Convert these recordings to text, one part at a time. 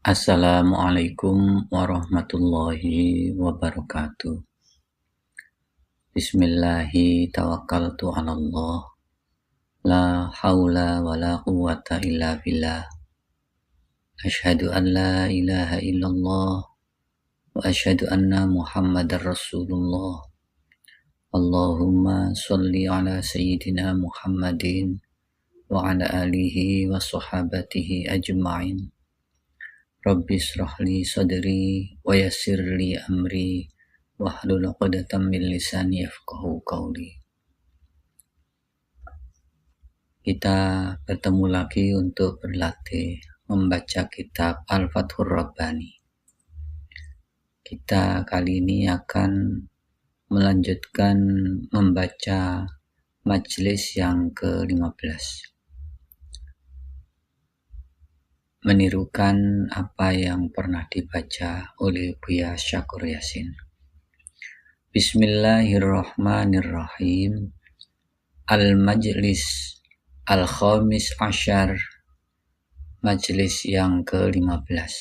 Assalamualaikum warahmatullahi wabarakatuh. Bismillahi tawakkaltu 'alallah. La haula wala quwwata illa billah. Asyhadu an la ilaha illallah wa asyhadu anna Muhammadar Rasulullah. Allahumma sholli ala sayyidina Muhammadin wa ala alihi wa sahabatihi ajma'in. Rabbi shrah li sadri wa yassir li amri wahlul 'uqdatam min lisani yafqahu qawli. Kita bertemu lagi untuk berlatih membaca kitab Al-Fathur Rabbani. Kita kali ini akan melanjutkan membaca majelis yang ke-15. Menirukan apa yang pernah dibaca oleh Buya Syakur Yasin. Bismillahirrahmanirrahim. Al-Majlis Al-Khamis Asyar, majelis yang ke-15.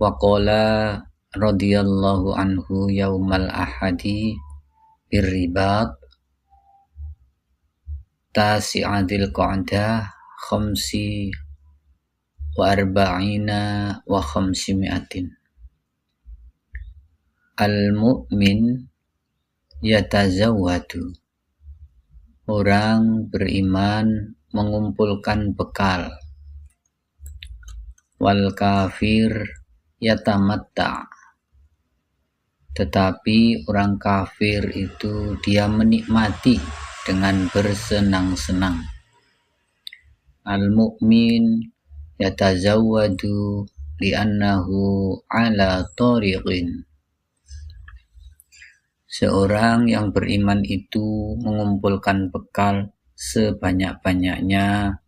Waqala radhiyallahu anhu yaumal ahadi birribat tasi'adil qa'dah khamsi wa arba'ina wa khamsimi'atin. Al-mu'min yatazawwadu. Orang beriman mengumpulkan bekal. Wal kafir yatamatta. Tetapi orang kafir itu dia menikmati dengan bersenang-senang. Al-mu'min yatazawwadu li'annahu ala tariqin. Seorang yang beriman itu mengumpulkan bekal sebanyak-banyaknya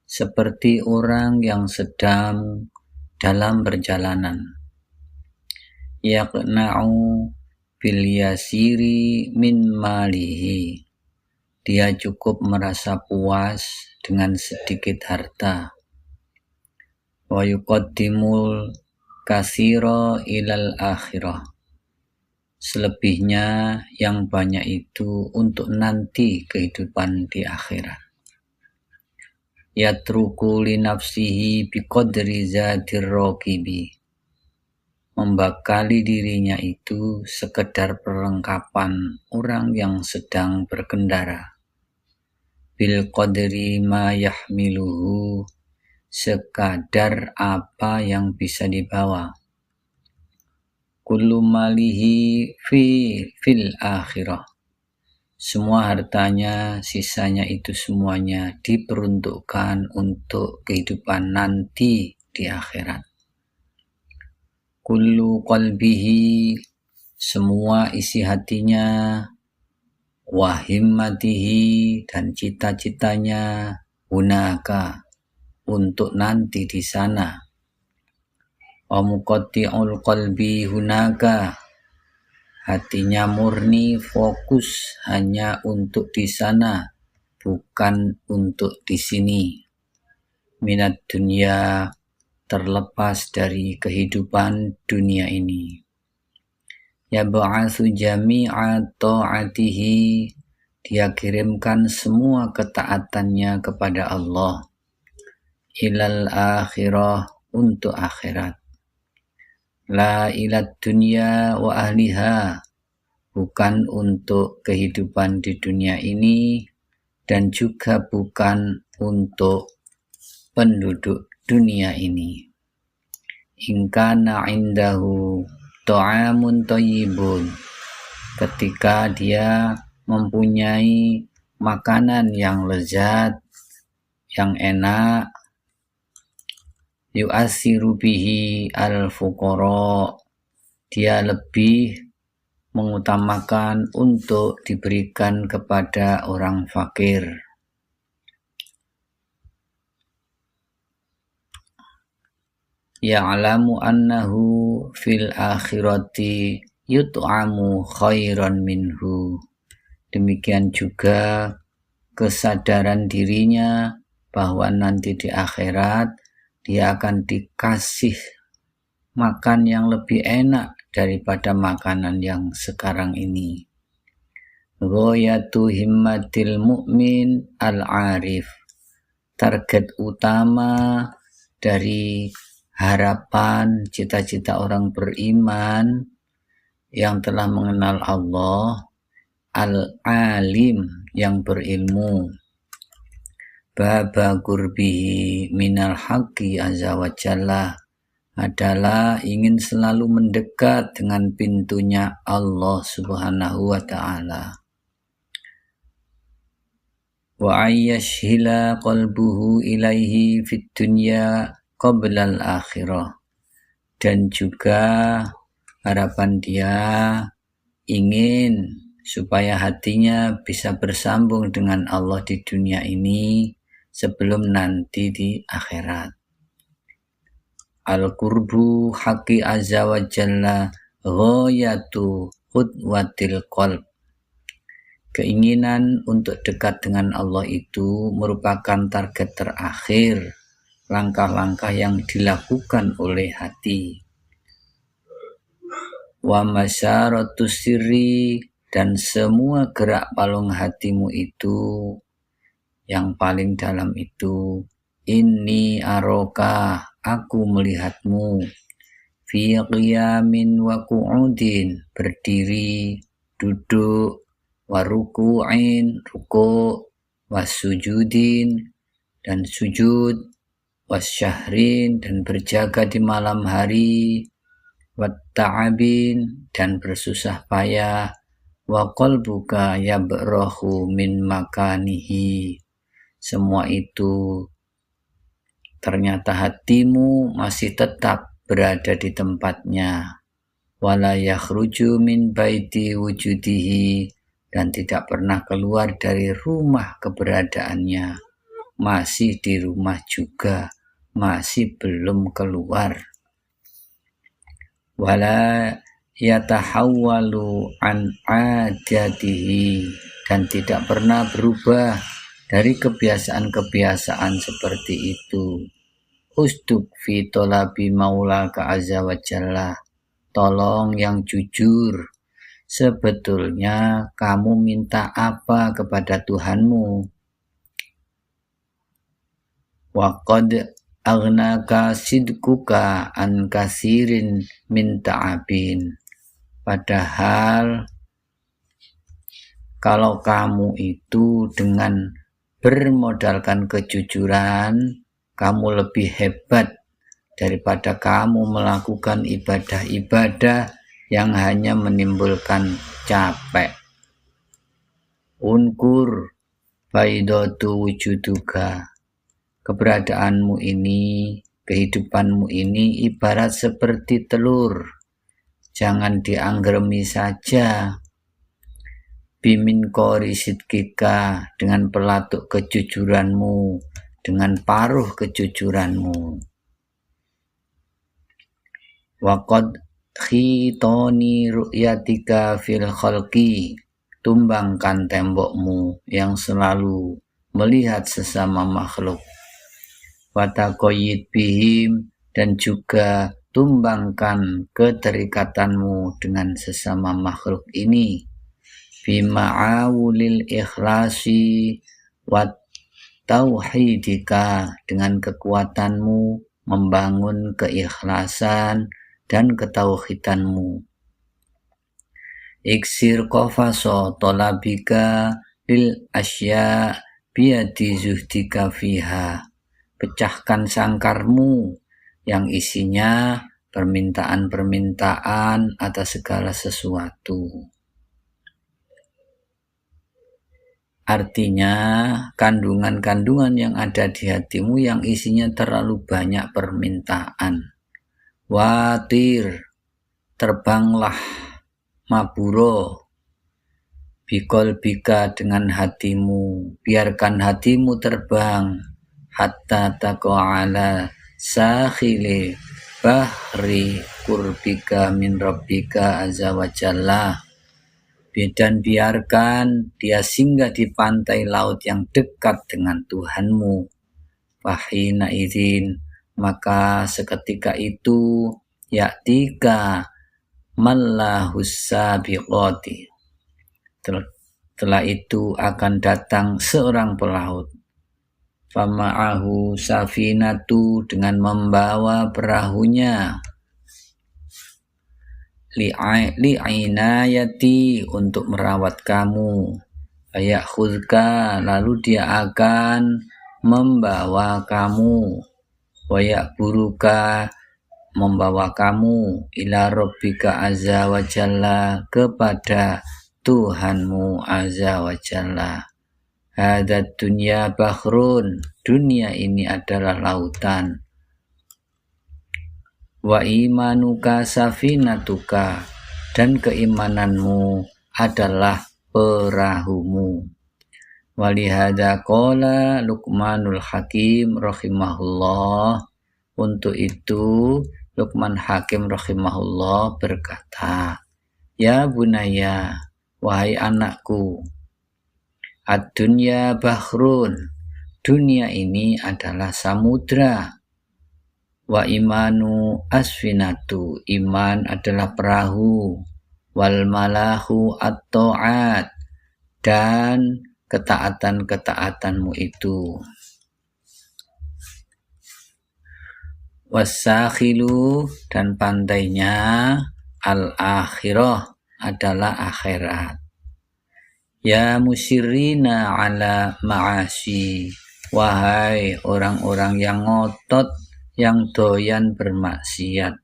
seperti orang yang sedang dalam perjalanan. Yaqna'u bil yasiri min malihi. Dia cukup merasa puas dengan sedikit harta. Wa yuqaddimul katsira ilal akhirah. Selebihnya yang banyak itu untuk nanti kehidupan di akhirat. Yatruku li nafsihi biqadri zadir raqibi. Membekali dirinya itu sekedar perlengkapan orang yang sedang berkendara. Bil qadri ma yahmiluhu, sekadar apa yang bisa dibawa. Kullu malihi fil akhirah. Semua hartanya, sisanya itu semuanya diperuntukkan untuk kehidupan nanti di akhirat. Kullu qalbihi, semua isi hatinya, wa himmatihi, dan cita-citanya, hunaka, untuk nanti di sana. Wa muqatti'ul qalbi hunaka, hatinya murni fokus hanya untuk di sana, bukan untuk di sini. Minat dunia, terlepas dari kehidupan dunia ini. Yab'atsu jami'a ta'atihi, dia kirimkan semua ketaatannya kepada Allah. Ilal akhirah, untuk akhirat. La ilad dunya wa ahliha, bukan untuk kehidupan di dunia ini dan juga bukan untuk penduduk dunia ini. In kana indahu ta'amun thayyibun, ketika dia mempunyai makanan yang lezat, yang enak, yu'asiru bihi al-fuqara, dia lebih mengutamakan untuk diberikan kepada orang fakir. Ya'lamu annahu fil akhirati yut'amu khairan minhu. Demikian juga kesadaran dirinya bahwa nanti di akhirat dia akan dikasih makan yang lebih enak daripada makanan yang sekarang ini. Ghayatu himmatil mu'min al-arif, target utama dari harapan cita-cita orang beriman yang telah mengenal Allah, al-alim yang berilmu, baba qurbihi minal haqqi azza wa jalla, adalah ingin selalu mendekat dengan pintunya Allah subhanahu wa ta'ala. Wa ayyashhila qalbuhu ilaihi fid dunya qabla al-akhirah, dan juga harapan dia ingin supaya hatinya bisa bersambung dengan Allah di dunia ini sebelum nanti di akhirat. Al-qurbu haqqi azza wa jalla ghayatu khutwatil qalb. Keinginan untuk dekat dengan Allah itu merupakan target terakhir, langkah-langkah yang dilakukan oleh hati. Wa masyaratus sirri, dan semua gerak palung hatimu itu yang paling dalam itu, inni aroka, aku melihatmu, fi qiyamin wa qu'udin, berdiri, duduk, wa ruku'in, ruku', wa sujudin, dan sujud, wa syahrin, dan berjaga di malam hari, wa ta'abin, dan bersusah payah, wa qalbuka yabrahu min makanihi. Semua itu ternyata hatimu masih tetap berada di tempatnya, wala yakhruju min baiti wujudihi, dan tidak pernah keluar dari rumah keberadaannya, masih di rumah juga, masih belum keluar. Wala yatahawwalu an adatihi, dan tidak pernah berubah dari kebiasaan-kebiasaan seperti itu. Ustuk fi tolabi maulaka azza wa jalla, tolong yang jujur, sebetulnya kamu minta apa kepada Tuhanmu? Wa qad aghnaka sidquka an kasirin min ta'abin, padahal kalau kamu itu dengan bermodalkan kejujuran, kamu lebih hebat daripada kamu melakukan ibadah-ibadah yang hanya menimbulkan capek. Unkur baidatu wujuduka, keberadaanmu ini, kehidupanmu ini ibarat seperti telur, jangan dianggremi saja. Bimin qori sidqika, dengan pelatuk kejujuranmu, dengan paruh kejujuranmu. Waqad khitoni ru'yatika fil khalqi, tumbangkan tembokmu yang selalu melihat sesama makhluk. Wataqayyid bihim, dan juga tumbangkan keterikatanmu dengan sesama makhluk ini. Bima'awulil ikhlasi wat tauhidika, dengan kekuatanmu membangun keikhlasan dan ketauhidanmu. Iksir qafaso tolabika lil asya biadi zuhdika fiha, pecahkan sangkarmu yang isinya permintaan-permintaan atas segala sesuatu. Artinya, kandungan-kandungan yang ada di hatimu yang isinya terlalu banyak permintaan. Watir, terbanglah, maburo, bikol bika, dengan hatimu, biarkan hatimu terbang, hatta taqa'ala sakhili bahri kurbika min rabbika azza wa jalla, dan biarkan dia singgah di pantai laut yang dekat dengan Tuhanmu. Fahina idzin, maka seketika itu ya'tika mallahus sabiqati, setelah itu akan datang seorang pelaut, fama'ahu safinatu, dengan membawa perahunya, li'inayati, untuk merawat kamu, ayakhudka, lalu dia akan membawa kamu, wayakburuka, membawa kamu, ila rabbika azza wa jalla, kepada Tuhanmu azza wa jalla. Hadad dunya bahrun, dunia ini adalah lautan. Wa imanuka safinatuka, dan keimananmu adalah perahumu. Walihada qala Luqmanul Hakim rahimahullah, untuk itu Luqman Hakim rahimahullah berkata, ya bunaya, wahai anakku, ad-dunya bahrun, dunia ini adalah samudra. Wa imanu asfinatu, iman adalah perahu. Wal malahu at-ta'at, dan ketaatan-ketaatanmu itu. Wasakhilu, dan pantainya, al-akhirah, adalah akhirat. Ya musyrina ala ma'asi, wahai orang-orang yang ngotot, yang doyan bermaksiat.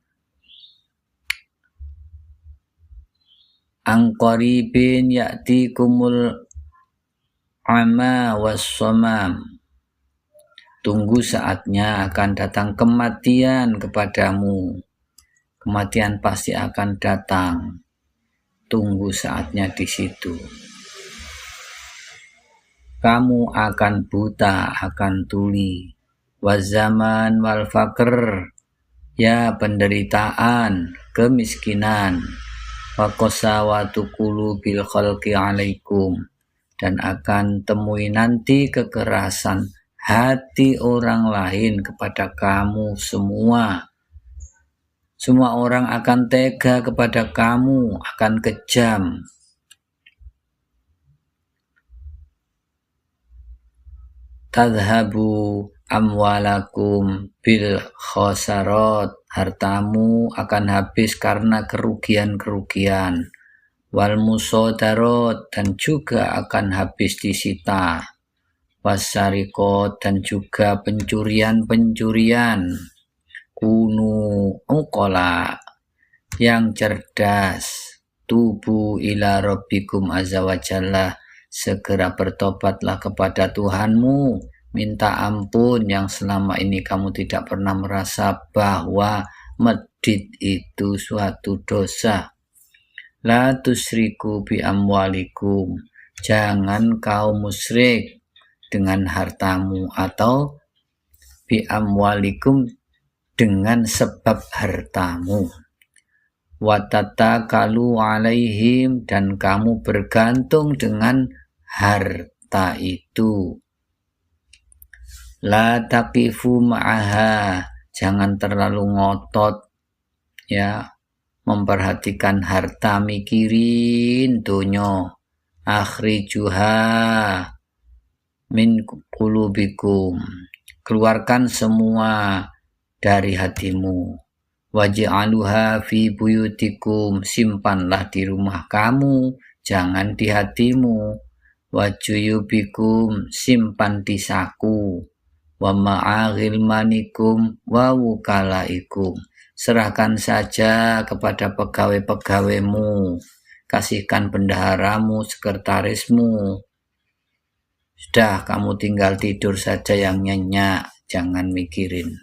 Angqaribin ya'tikumul ama wassamam, tunggu saatnya akan datang kematian kepadamu. Kematian pasti akan datang. Tunggu saatnya di situ. Kamu akan buta, akan tuli. Wazaman wal faqr, ya penderitaan, kemiskinan. Waqasawatu qulubil khalqi alaikum, dan akan temui nanti kekerasan hati orang lain kepada kamu semua. Semua orang akan tega kepada kamu, akan kejam. Tadhabu amwalakum bil khasarat, hartamu akan habis karena kerugian-kerugian. Wal musodarot, dan juga akan habis disita. Wasarikot, dan juga pencurian-pencurian. Kunu uqala, yang cerdas. Tubu ila rabbikum azza wa jalla, segera bertobatlah kepada Tuhanmu, minta ampun yang selama ini kamu tidak pernah merasa bahwa medit itu suatu dosa. La tusriku bi amwalikum, jangan kau musyrik dengan hartamu, atau bi amwalikum, dengan sebab hartamu. Watatakalu alaihim, dan kamu bergantung dengan harta itu. La taqifu ma'aha, jangan terlalu ngotot, ya, memperhatikan harta, mikirin dunyo. Akhrijuha min qulubikum, keluarkan semua dari hatimu. Waj'aluha fi buyutikum, simpanlah di rumah kamu, jangan di hatimu. Wajuyubikum, simpan di saku. Wa ma'aghilmanikum wa wukalaikum, serahkan saja kepada pegawai-pegawaimu, kasihkan bendaharamu, sekretarismu. Sudah, kamu tinggal tidur saja yang nyenyak, jangan mikirin.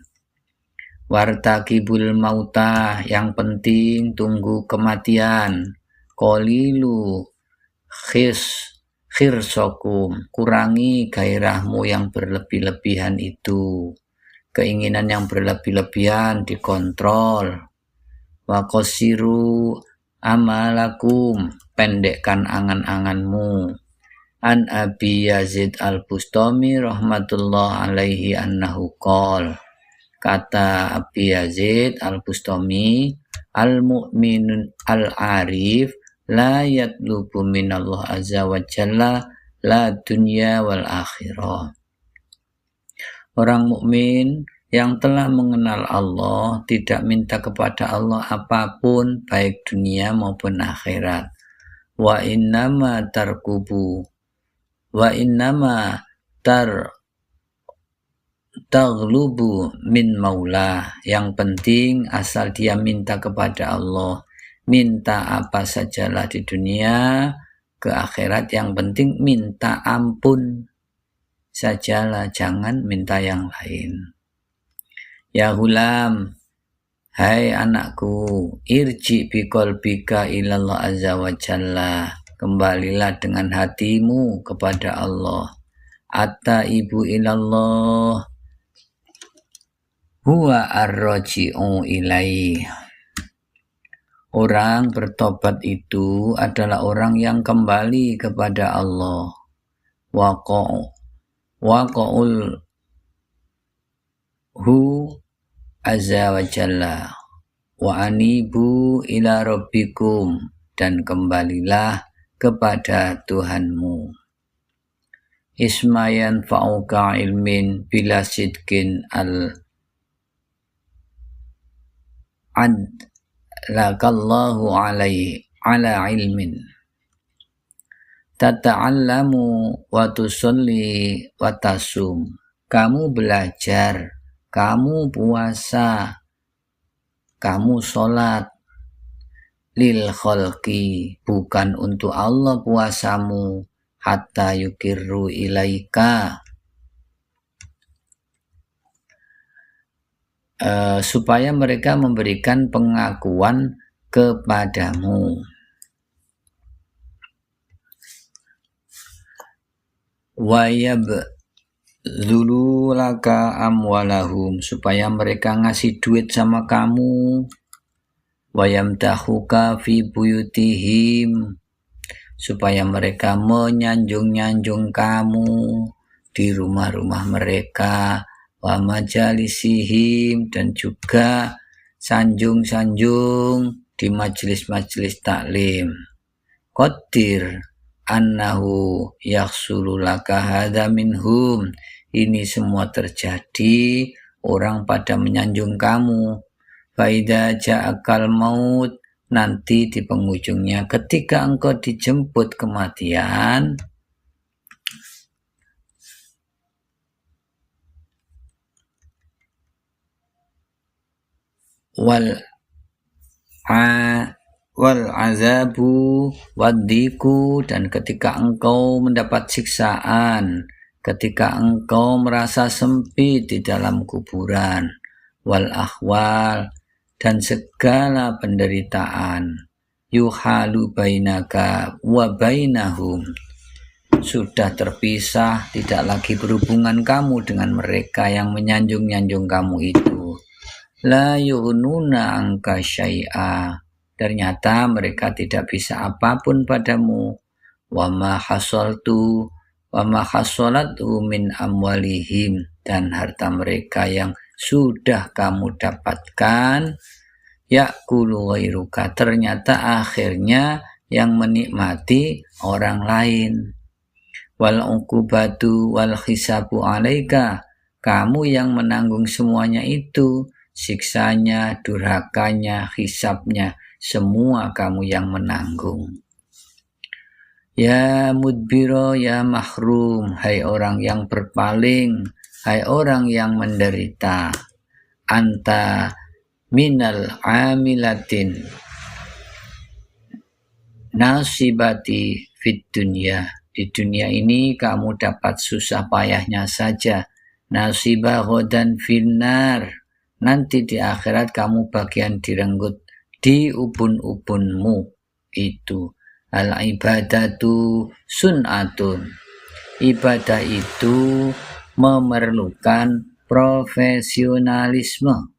Wartaqibul mauta, yang penting tunggu kematian. Qalilu khirsokum, kurangi gairahmu yang berlebih-lebihan itu. Keinginan yang berlebih-lebihan dikontrol. Wa qasiru amalakum, pendekkan angan-anganmu. An Abi Yazid al-Bustami rahmatullah alaihi annahu qol, Kata Abi Yazid Al-Bustami, al-mu'minun al-arif la yatlubu minallah azza wa jalla la dunya wal akhirah. Orang mukmin yang telah mengenal Allah tidak minta kepada Allah apapun baik dunia maupun akhirat. Wa innama taghlubu min maula. Yang penting asal dia minta kepada Allah. Minta apa sajalah di dunia, ke akhirat yang penting minta ampun sajalah, jangan minta yang lain. Ya hulam, hai anakku, irji biqalbika ilallah azza wa jalla, kembalilah dengan hatimu kepada Allah. Atta ibu ilallah huwa ar-raji'u ilaih. Orang bertobat itu adalah orang yang kembali kepada Allah. Waqa'ul hu azza wa jalla wa anibu ila rabbikum, dan kembalilah kepada Tuhanmu. Ismayan fa'uka ilmin bila sidkin al-adlakallahu ala ilmin. Tata'allamu wa tusalli wa tasum. Kamu belajar, kamu puasa, kamu sholat. Lil khalqi, bukan untuk Allah puasamu. Hatta yukirru ilaika, supaya mereka memberikan pengakuan kepadamu. Wa yabdhulu laka amwalahum, supaya mereka ngasih duit sama kamu. Wa yamtahuka fi buyutihim, supaya mereka menyanjung-nyanjung kamu di rumah-rumah mereka. Wa majalisihim, dan juga sanjung-sanjung di majelis-majelis taklim. Qadir annahu yaksulu laka hadha minhum, ini semua terjadi, orang pada menyanjung kamu. Faida ja'akal maut, nanti di penghujungnya ketika engkau dijemput kematian, wal azabu wadiku, dan ketika engkau mendapat siksaan, ketika engkau merasa sempit di dalam kuburan, wal ahwal, dan segala penderitaan, yuhalu bainaka wa bainahum, sudah terpisah, tidak lagi berhubungan kamu dengan mereka yang menyanjung-nyanjung kamu itu. La yughnuna anka syai'a, ternyata mereka tidak bisa apapun padamu. Wa ma hasalatu wa ma hasalatu min amwalihim, dan harta mereka yang sudah kamu dapatkan, ya'kulu ghairuka, ternyata akhirnya yang menikmati orang lain. Wal uqubatu wal hisabu alaika, kamu yang menanggung semuanya itu, siksanya, durhakanya, hisabnya, semua kamu yang menanggung. Ya mudbiro ya mahrum, hai orang yang berpaling, hai orang yang menderita. Anta minal amilatin nasibati fit dunya, di dunia ini kamu dapat susah payahnya saja. Nasibah ghadan finnar, nanti di akhirat kamu bagian direnggut di ubun-ubunmu itu. Al ibadatu sun'atun, ibadah itu memerlukan profesionalisme.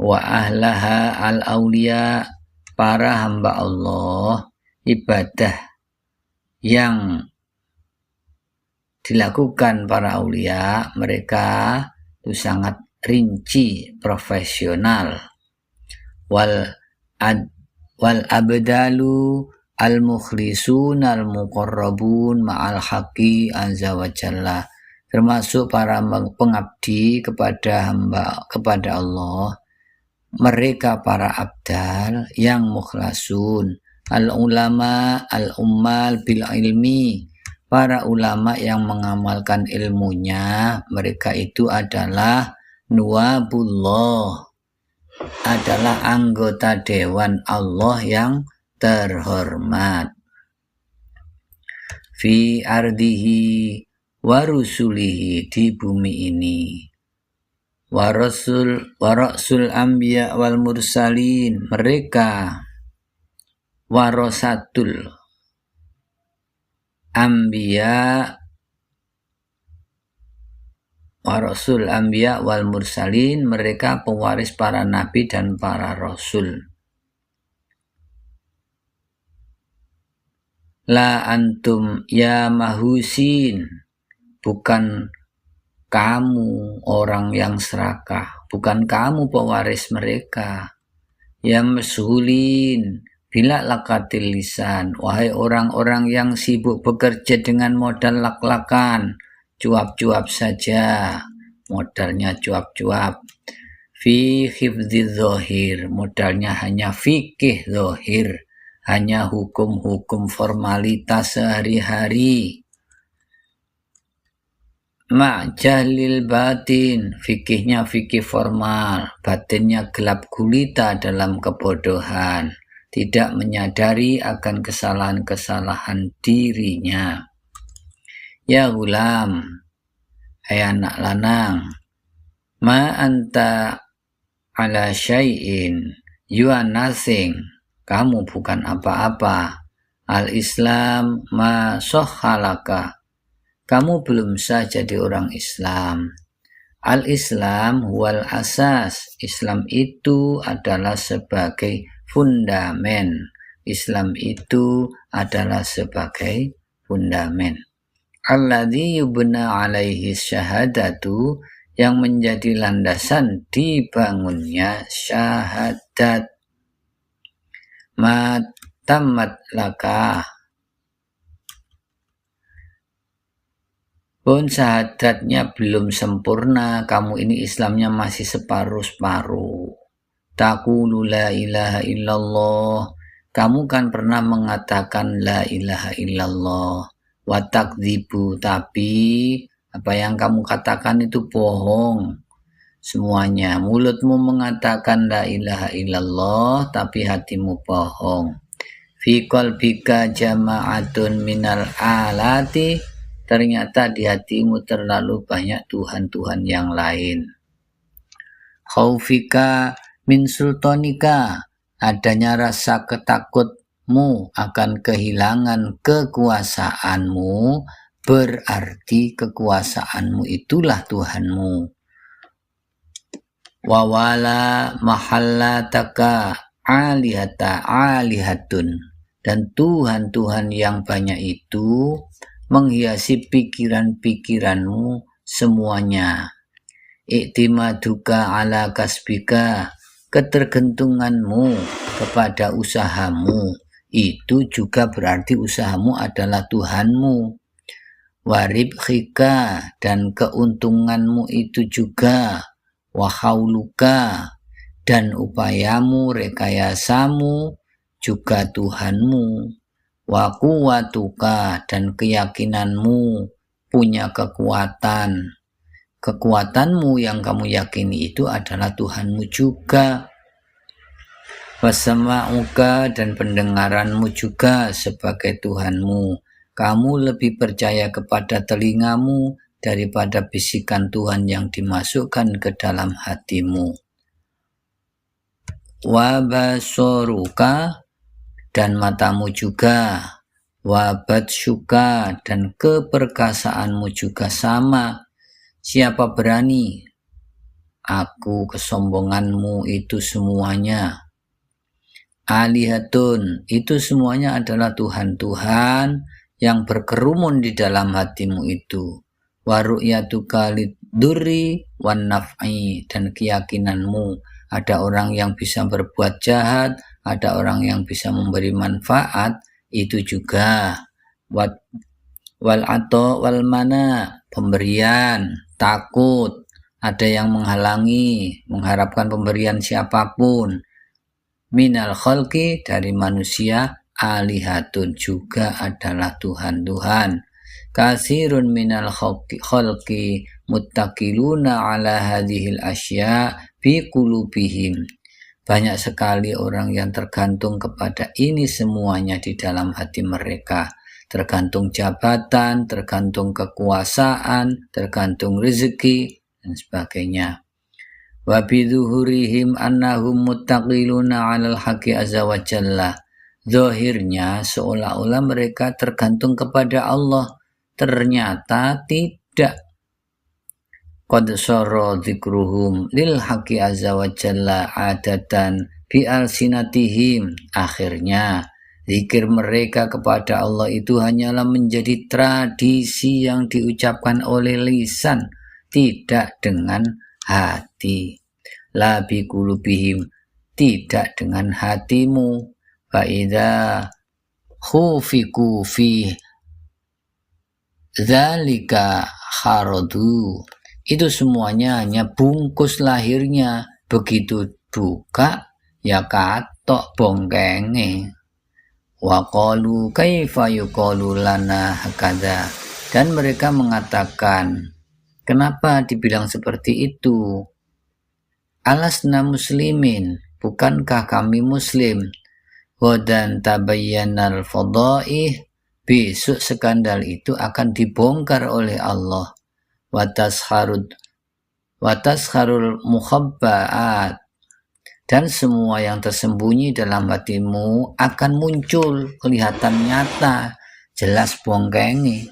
Wa ahlaha al aulia, para hamba Allah, ibadah yang dilakukan para aulia, mereka itu sangat rinci profesional. Wal abdalu al mukhlisun al muqarrabun ma'al haqqi azza wa jalla, termasuk para pengabdi kepada Allah, mereka para abdal yang mukhlasun, al ulama al ummal bil ilmi, para ulama yang mengamalkan ilmunya, mereka itu adalah nuwabullah, adalah anggota dewan Allah yang terhormat. Fi ardihi wa rusulihi, di bumi ini. Wa rasul anbiya wal mursalin, mereka warasatul anbiya wa rasul anbiya wal mursalin, mereka pewaris para nabi dan para rasul. La antum ya mahusin, bukan kamu orang yang serakah, bukan kamu pewaris mereka. Ya mashulin bila lakatil lisan, wahai orang-orang yang sibuk bekerja dengan modal lak-lakan, cuap-cuap saja, modalnya cuap-cuap. Fi hifdzi zahir, modalnya hanya fikih zahir, hanya hukum-hukum formalitas sehari-hari. Ma'jalil batin, fikihnya fikih formal, batinnya gelap gulita dalam kebodohan, tidak menyadari akan kesalahan-kesalahan dirinya. Ya gulam, hai anak lanang, ma anta ala syai'in, you are nothing, kamu bukan apa-apa. Al-Islam ma sohalaka, kamu belum sah jadi orang Islam. Al-Islam wal asas, Islam itu adalah sebagai fundamen. Islam itu adalah sebagai fundamen. Alladzi yubna alaihi syahadatu, yang menjadi landasan dibangunnya syahadat. Ma tamat laka, pun syahadatnya belum sempurna, kamu ini Islamnya masih separuh-separuh. Taqulu la ilaha illallah, kamu kan pernah mengatakan la ilaha illallah. Wa takdzibu, tapi apa yang kamu katakan itu bohong semuanya. Mulutmu mengatakan la ilaha illallah, tapi hatimu bohong. Fi qalbika jama'atun minal alati, ternyata di hatimu terlalu banyak Tuhan-Tuhan yang lain. Khaufika min sultanika, adanya rasa ketakutmu akan kehilangan kekuasaanmu, berarti kekuasaanmu itulah Tuhanmu. Wawala mahallataka alihatun, dan Tuhan-Tuhan yang banyak itu menghiasi pikiran-pikiranmu semuanya. Iktimaduka ala kasbika, ketergantunganmu kepada usahamu, itu juga berarti usahamu adalah Tuhanmu. Waribkhika, dan keuntunganmu itu juga. Wahauluka, dan upayamu, rekayasamu juga Tuhanmu. Wa quwwatuka, dan keyakinanmu, punya kekuatan. Kekuatanmu yang kamu yakini itu adalah Tuhanmu juga. Wasama'uka, dan pendengaranmu juga sebagai Tuhanmu. Kamu lebih percaya kepada telingamu daripada bisikan Tuhan yang dimasukkan ke dalam hatimu. Wa basoruka, dan matamu juga. Wa batshuka, dan keperkasaanmu juga sama. Siapa berani? Aku, kesombonganmu itu semuanya. Alihatun, itu semuanya adalah Tuhan-Tuhan yang berkerumun di dalam hatimu itu. Wa ru'yatuka durri wan naf'i, dan keyakinanmu ada orang yang bisa berbuat jahat, ada orang yang bisa memberi manfaat, itu juga. Wal ato wal mana, pemberian, takut, ada yang menghalangi, mengharapkan pemberian siapapun. Minal khalqi, dari manusia, alihatun, juga adalah Tuhan-Tuhan. Kasirun minal khalqi muttaqiluna ala hadhil asya fi qulubihim. Banyak sekali orang yang tergantung kepada ini semuanya di dalam hati mereka. Tergantung jabatan, tergantung kekuasaan, tergantung rezeki, dan sebagainya. Wa bidzuhurihim annahum muttaqiluna 'alal haqqi azza wa jalla. Zahirnya seolah-olah mereka tergantung kepada Allah, ternyata tidak. Qad sara dzikruhum lil haqqi azza wa jalla adatan bi alsinatihim. Akhirnya zikir mereka kepada Allah itu hanyalah menjadi tradisi yang diucapkan oleh lisan, tidak dengan hati. La bi qulubihim, tidak dengan hatimu. Fa idza khufiku fi dzalika kharadu, itu semuanya hanya bungkus lahirnya, begitu buka ya katok bongkenge. Wa qalu kaifa yuqalu lana hakadha, dan mereka mengatakan, kenapa dibilang seperti itu? Alasna muslimin, bukankah kami muslim? Wadan tabayyanal fadaih, besok skandal itu akan dibongkar oleh Allah. Watasharul mukhabbaat, dan semua yang tersembunyi dalam hatimu akan muncul, kelihatan nyata, jelas bongkengi.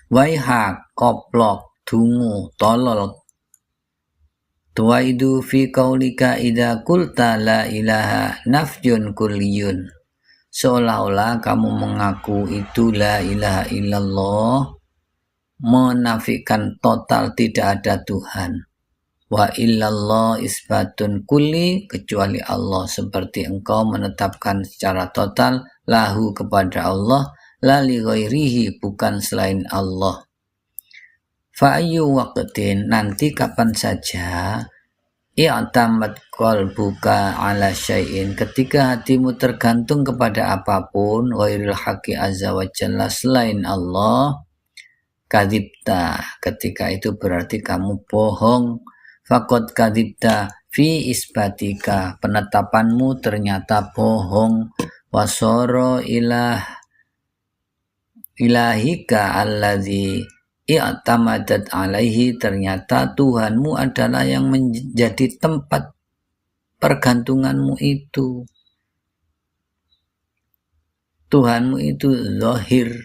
Waihak, koplok, dungu, tolol. Tuwaidu fi qaulika idza qulta la ilaha nafjun kulliyun, seolah-olah kamu mengaku itu la ilaha illallah, menafikan total tidak ada Tuhan. Wa illallah isbatun kulli, kecuali Allah, seperti engkau menetapkan secara total lahu kepada Allah, la li ghairihi, bukan selain Allah. Fa ayyu waqtin, nanti kapan saja, i'tamad qalbuka ala syai'in, ketika hatimu tergantung kepada apapun, ghairil haqqi azza wa jalla, selain Allah, kadibta, ketika itu berarti kamu bohong. Faqad kadibta fi isbatika, penetapanmu ternyata bohong. Wasoro ilahika alladzi i'tamadat alaihi, ternyata Tuhanmu adalah yang menjadi tempat pergantunganmu itu. Tuhanmu itu zahir.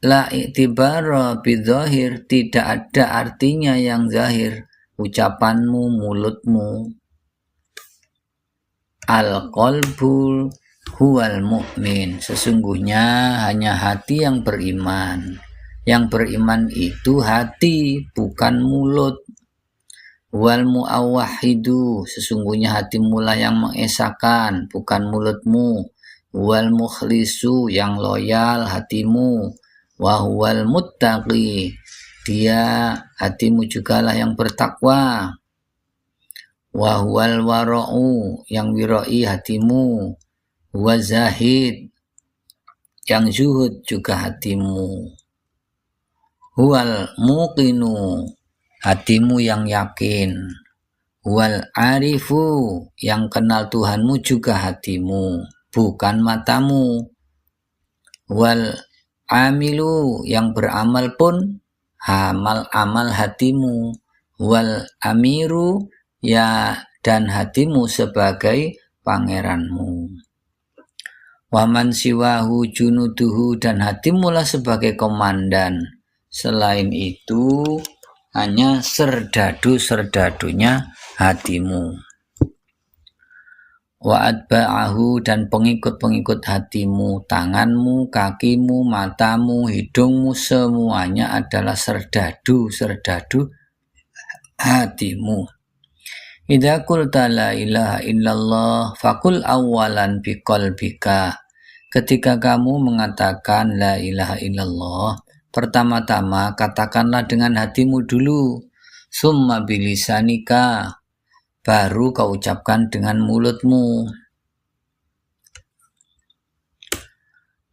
La i'tibara bidzahir, tidak ada artinya yang zahir, ucapanmu, mulutmu. Al-qalbul huwal mu'min, sesungguhnya hanya hati yang beriman. Yang beriman itu hati, bukan mulut. Wal mu'awwahidu, sesungguhnya hatimu lah yang mengesahkan, bukan mulutmu. Wal mukhlisu, yang loyal hatimu. Wa huwal muttaqi, dia hatimu jugalah yang bertakwa. Wa huwal wara'u, yang wirai hatimu. Wa zahid, yang zuhud juga hatimu. Huwal muqinu, hatimu yang yakin. Wal arifu, yang kenal Tuhanmu juga hatimu, bukan matamu. Wal amilu, yang beramal pun amal hatimu. Wal amiru, ya, dan hatimu sebagai pangeranmu. Waman siwahu junuduhu, dan hatimu lah sebagai komandan. Selain itu hanya serdadu-serdadunya hatimu. wa atba'ahu dan pengikut-pengikut hatimu, tanganmu, kakimu, matamu, hidungmu, semuanya adalah serdadu hatimu. Idza qulta la ilaha illallah faqul awwalan biqalbika. Ketika kamu mengatakan la ilaha illallah, pertama-tama katakanlah dengan hatimu dulu, summa bilisanika, baru kau ucapkan dengan mulutmu.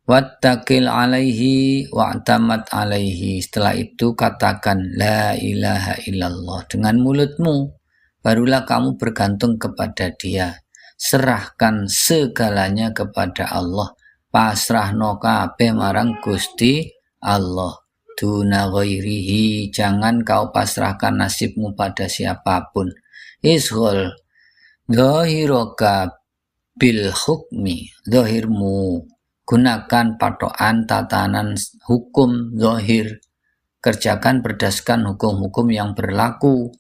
Wattaqil alaihi wa'tamad alaihi. Setelah itu katakan la ilaha illallah dengan mulutmu, barulah kamu bergantung kepada dia. Serahkan segalanya kepada Allah. Pasrahno kabeh marang Gusti Allah. Duna ghairihi, jangan kau pasrahkan nasibmu pada siapapun. Ishghal dhahiraka bil hukmi, zahirmu gunakan patokan tatanan hukum zahir, kerjakan berdasarkan hukum-hukum yang berlaku.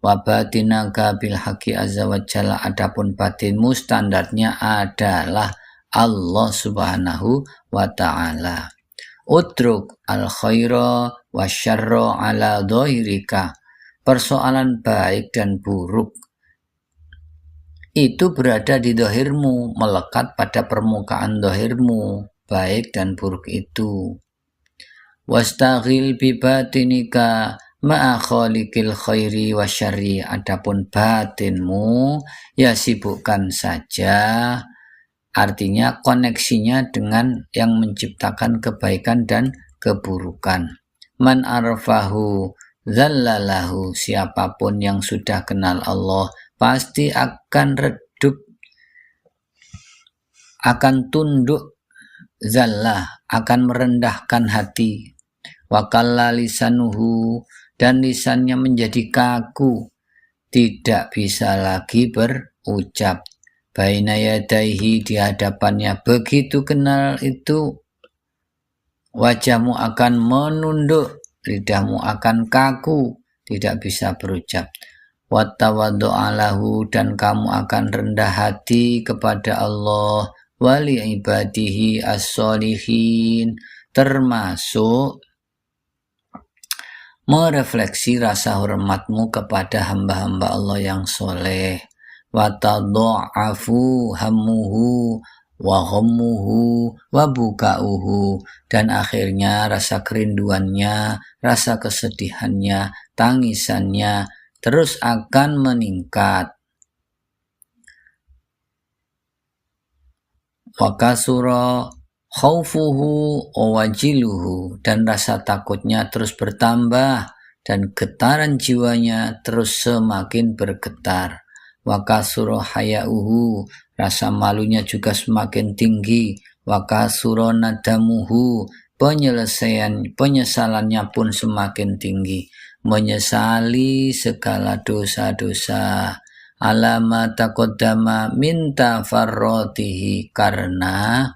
Wa batinaka bil haqi azza wa jalla, adapun batinmu standarnya adalah Allah subhanahu wa ta'ala. Utruk al khaira wa syarra ala dhahirika, persoalan baik dan buruk itu berada di dhahirmu, melekat pada permukaan dhahirmu, baik dan buruk itu. Wastaghil bi batinika ma'a khaliqil khairi wa syarri, adapun batinmu ya sibukkan saja, artinya koneksinya dengan yang menciptakan kebaikan dan keburukan. Man arfahu zallalahu, siapapun yang sudah kenal Allah pasti akan redup, akan tunduk, zallah, akan merendahkan hati. Wa kalla lisanuhu, dan lisannya menjadi kaku, tidak bisa lagi berucap. Baina yadaihi, di hadapannya begitu kenal itu, wajahmu akan menunduk, lidahmu akan kaku, tidak bisa berucap. Wattawaddu'alahu, dan kamu akan rendah hati kepada Allah. Wali ibadihi as-solihin, termasuk merefleksi rasa hormatmu kepada hamba-hamba Allah yang soleh. Wataddu'afu hammuhu wa ghammuhu wa buka'uhu, dan akhirnya rasa kerinduannya, rasa kesedihannya, tangisannya terus akan meningkat. Wa kasura khaufuhu wa wajiluhu, dan rasa takutnya terus bertambah dan getaran jiwanya terus semakin bergetar. Wa kasura hayauhu, rasa malunya juga semakin tinggi. Wa kasura nadamuhu, penyesalannya pun semakin tinggi, menyesali segala dosa-dosa. Alama taqaddama min tafarrotihi, karena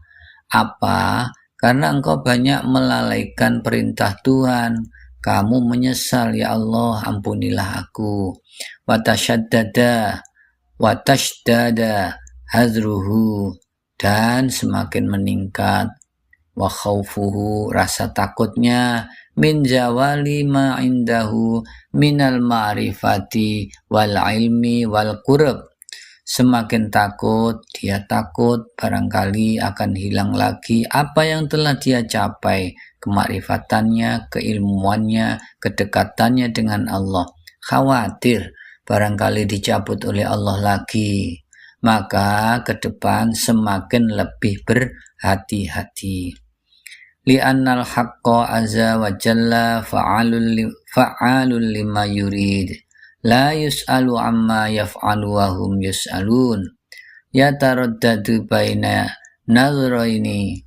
apa? Karena engkau banyak melalaikan perintah Tuhan. Kamu menyesal, ya Allah, ampunilah aku. Watashaddada hazruhu, dan semakin meningkat. Wa khaufuhu, rasa takutnya, min zawali ma indahu minal ma'rifati wal ilmi wal qurb, semakin takut, dia takut barangkali akan hilang lagi apa yang telah dia capai, kemakrifatannya, keilmuannya, kedekatannya dengan Allah. Khawatir barangkali dicabut oleh Allah lagi, maka ke depan semakin lebih berhati-hati. Li'annal haqqa azza wa jalla fa'alul lima yurid, la yus'alu amma yaf'alu wa hum yus'alun, yataraddadu baina nazraini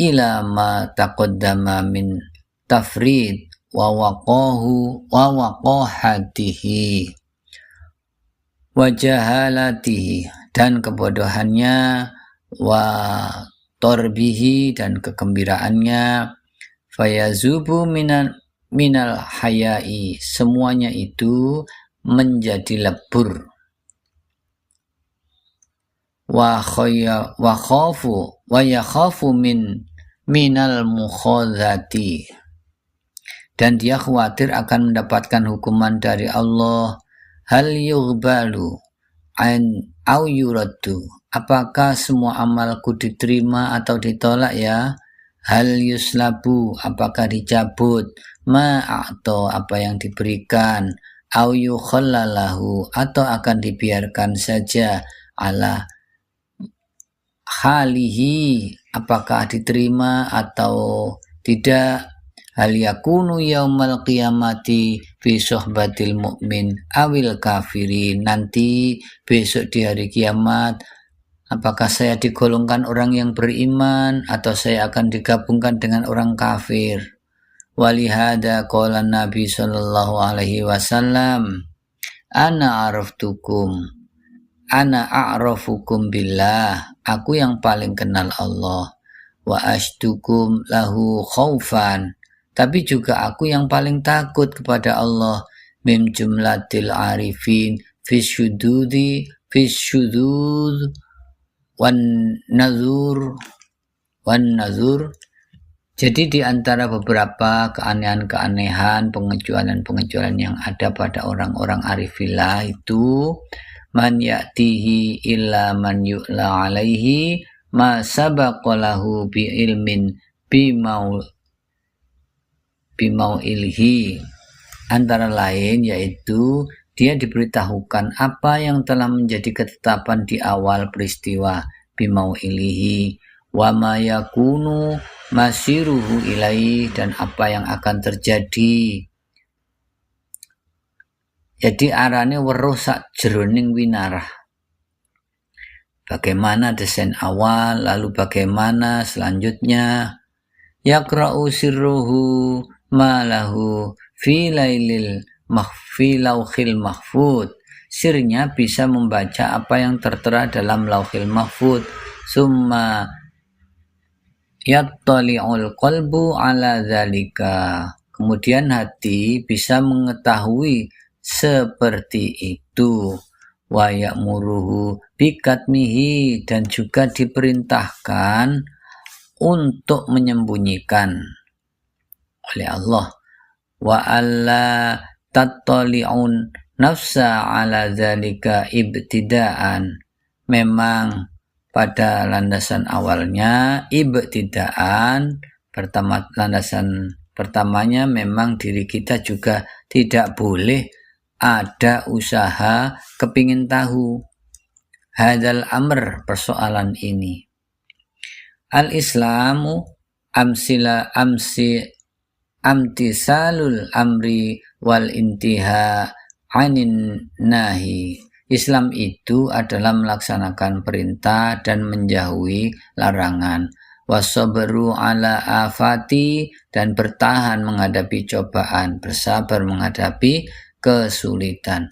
ila ma taqaddama min tafrid wa waqahatihi wa jahalatihi, dan kebodohannya, wa torbihi, dan kegembiraannya, fayazubu minal hayai, semuanya itu menjadi lebur. wa yakhafu minal mukhadzati, dan dia khawatir akan mendapatkan hukuman dari Allah. Hal yughbalu an au yuraddu, apakah semua amalku diterima atau ditolak ya? Hal yuslabu, apakah dicabut? Atau apa yang diberikan? Au yukhallalahu, atau akan dibiarkan saja? Ala halihi, apakah diterima atau tidak? Hal yakunu yaumal qiyamati fi suhbatil mu'min awil kafirin, nanti besok di hari kiamat apakah saya digolongkan orang yang beriman atau saya akan digabungkan dengan orang kafir. Walihada qala Nabi sallallahu alaihi wasallam, ana a'rafukum billah, aku yang paling kenal Allah, wa ashtukum lahu khaufan, tapi juga aku yang paling takut kepada Allah, min jumlatil arifin fisyudud wan nazur. Jadi di antara beberapa keanehan-keanehan, pengecualian yang ada pada orang-orang arifillah itu, man ya'tihi illa man yu'la alaihi ma sabaqalahu bi ilmin bimau'ilhi, antara lain yaitu dia diberitahukan apa yang telah menjadi ketetapan di awal peristiwa, bimau'ilihi wa ma yakunu masiruhu ilaihi, dan apa yang akan terjadi. Jadi arane weruh sak jeroning winarah, bagaimana desain awal, lalu bagaimana selanjutnya. Yaqra'u sirruhu ma lahu fi lailil lauhil mahfud, sirnya bisa membaca apa yang tertera dalam lauhil mahfud. Summa yattali'ul qalbu ala dzalika, kemudian hati bisa mengetahui seperti itu. Wa ya'muruhu bikatmihi, dan juga diperintahkan untuk menyembunyikan oleh Allah. Wa alla tattali'un nafsa ala dzalika ibtidaan, memang pada landasan awalnya ibtidaan, landasan pertamanya memang diri kita juga tidak boleh ada usaha kepingin tahu hadal amr, persoalan ini. Al-Islamu amtisalul amri wal intiha anin nahi, Islam itu adalah melaksanakan perintah dan menjauhi larangan. Wasabru ala afati, dan bertahan menghadapi cobaan, bersabar menghadapi kesulitan.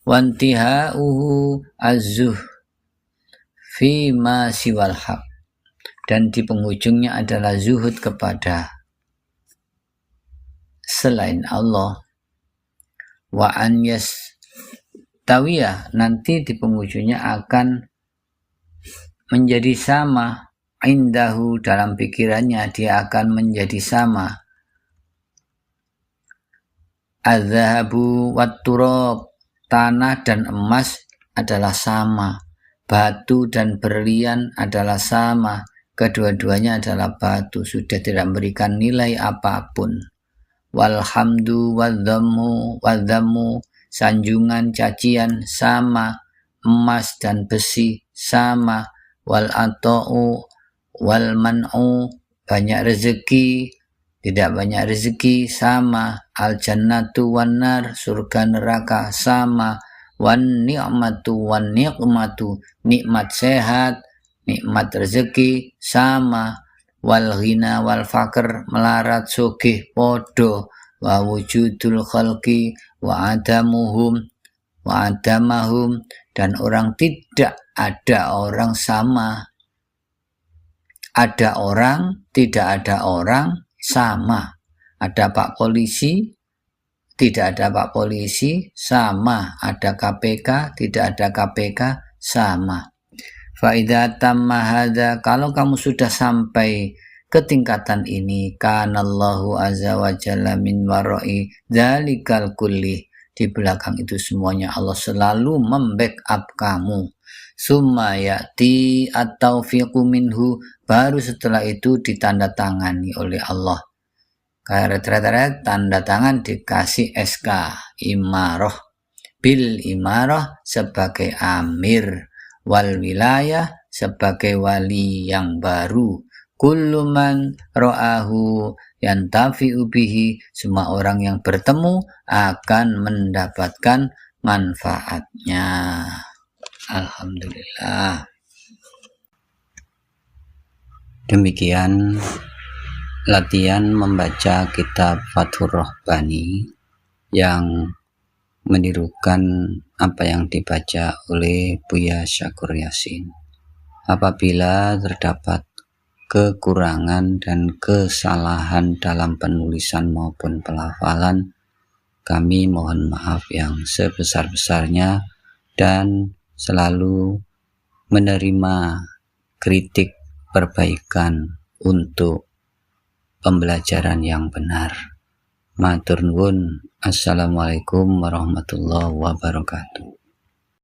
Wantihauhu azzuh fi ma siwal haq, dan di penghujungnya adalah zuhud kepada selain Allah. Wa an yastawiyah, nanti di penghujungnya akan menjadi sama, indahu, dalam pikirannya dia akan menjadi sama. Az-zahabu wat turab, tanah dan emas adalah sama, batu dan berlian adalah sama, kedua-duanya adalah batu, sudah tidak memberikan nilai apapun. Walhamdu wadhammu, sanjungan cacian sama, emas dan besi sama. Wal ata'u wal man'u, banyak rezeki tidak banyak rezeki sama. Al jannatu wan nar, surga neraka sama. Wan ni'matu wan ni'matu, nikmat sehat, nikmat rezeki sama. Wal ghina wal fakr, melarat sugih podo. Wa wujudul khalqi wa adamahum, dan orang tidak ada orang sama. Ada orang, tidak ada orang, sama. Ada Pak Polisi, tidak ada Pak Polisi, sama. Ada KPK, tidak ada KPK, sama. Fa idza tamma hadza, kalau kamu sudah sampai ke tingkatan ini, kanallahu azza wa jalla min wara'i dzalikal kulli, di belakang itu semuanya Allah selalu membackup kamu. Summa ya'ti at-taufiqu minhu, baru setelah itu ditandatangani oleh Allah. Karet tanda tangan dikasih SK imarah, bil imarah sebagai amir, wal wilayah sebagai wali yang baru, kullu man ra'ahu yantafi'u bihi, semua orang yang bertemu akan mendapatkan manfaatnya. Alhamdulillah. Demikian latihan membaca kitab Fathur Rahbani yang menirukan apa yang dibaca oleh Buya Syakur Yasin. Apabila terdapat kekurangan dan kesalahan dalam penulisan maupun pelafalan, kami mohon maaf yang sebesar-besarnya dan selalu menerima kritik perbaikan untuk pembelajaran yang benar. Matur nuwun. Assalamualaikum warahmatullahi wabarakatuh.